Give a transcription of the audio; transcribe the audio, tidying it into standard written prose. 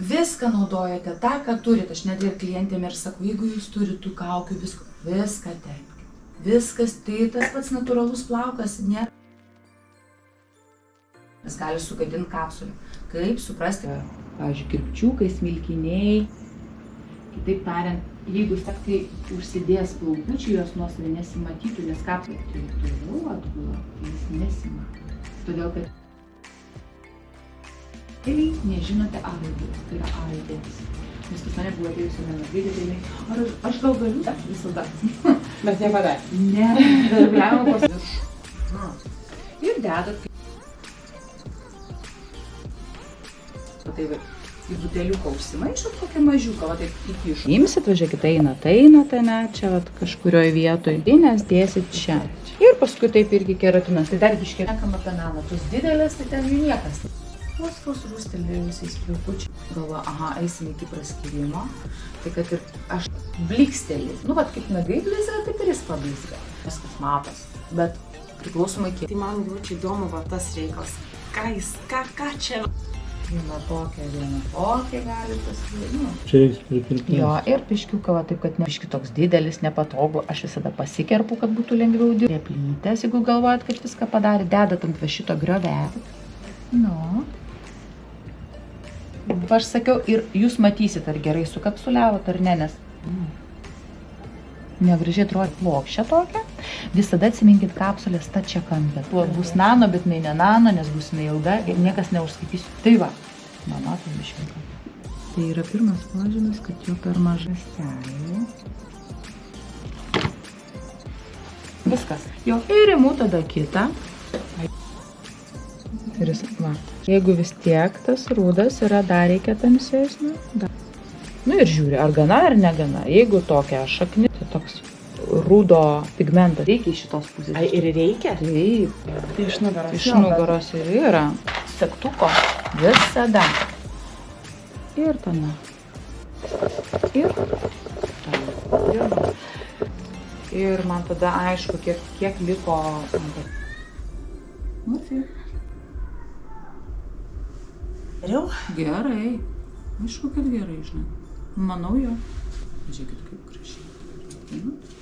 viską naudojate, tą, ką turite. Aš net ir klientėm ir sakau, jeigu jūs turite tų kaukių, viską tepkite. Viskas, tai tas pats natūralus plaukas, ne. Jis gali sugadinti kapsulę. Kaip suprasti? Pavyzdžiui, kirpčiukai, smilkiniai. Kitaip tariant, jeigu jis tik tai užsidės plaukučių, jos nuosavai nesimatytų, nes kapsulė tai toliau atgula, tai jis nesimato. Todėl, kad tai nežinote aidės, tai yra aidės. Nes pas mane buvo atėjusi viena mergaitė, tai ar aš gal galiu visada. Bet nepadarė. Ne, darbiavimo pas viršų. Ir dedat. Tai va, į buteliuką užsimaišot kokią mažiuką, va taip įkišot. Imsit, važiuokit, einat, ne, čia va kažkurioje vietoje. Nes dėsit čia. Ir paskui taip irgi keratinas. Tai dar biškiai nekam apie namą. Tus didelės, tai ten jų niekas. Vos rūstelėjusiais pliukučiai. Galvoju, aha, eisim iki praskyrimo. Tai kad ir aš bliksteliu. Nu, vat kaip nagai blizga, taip ir jis pablizga. Viskas matos. Bet priklausomai kiek. Tai man būtų įdomu va tas reikalas. Ką čia? Viena tokia gali pasidaryti. Čia reiks pripirkti. Jo, ir piškiuką, va, taip, kad ne piški toks didelis, nepatogu. Aš visada pasikerpu, kad būtų lengviau dirbti. Plytės, jeigu galvojat, kad viską padarė, dedat ant va šito griovelio. Nu. Aš sakiau, ir jūs matysit, ar gerai sukapsuliavot, ar ne, nes negražiai atrodo plokščia tokia. Visada atsiminkit kapsulės stačia kampė. Tuo bus nano, bet ne nano, nes bus neilga ir niekas neužskaitys. Tai va, mama, tai biškinka. Tai yra pirmas požymis, kad jau per mažas stelė. Viskas. Jo, ir imu tada kitą. Ir jis, va. Jeigu vis tiek tas rūdas yra dar reikia tamsesnio, nu ir žiūri, ar gana ar negana. Jeigu tokia šakni, tai toks rūdo pigmentas. Reikia iš šitos pusės. Ai, ir reikia? Taip. Tai iš nugaros. Iš nugaros ir yra. Segtuko visada. Ir tame. Ir tame. Ir man tada aišku, kiek liko. Nu, tai. Geriau? Gerai. Aišku, kad gerai, žinai. Manau jo. Žiūrėkit, kaip gražiai.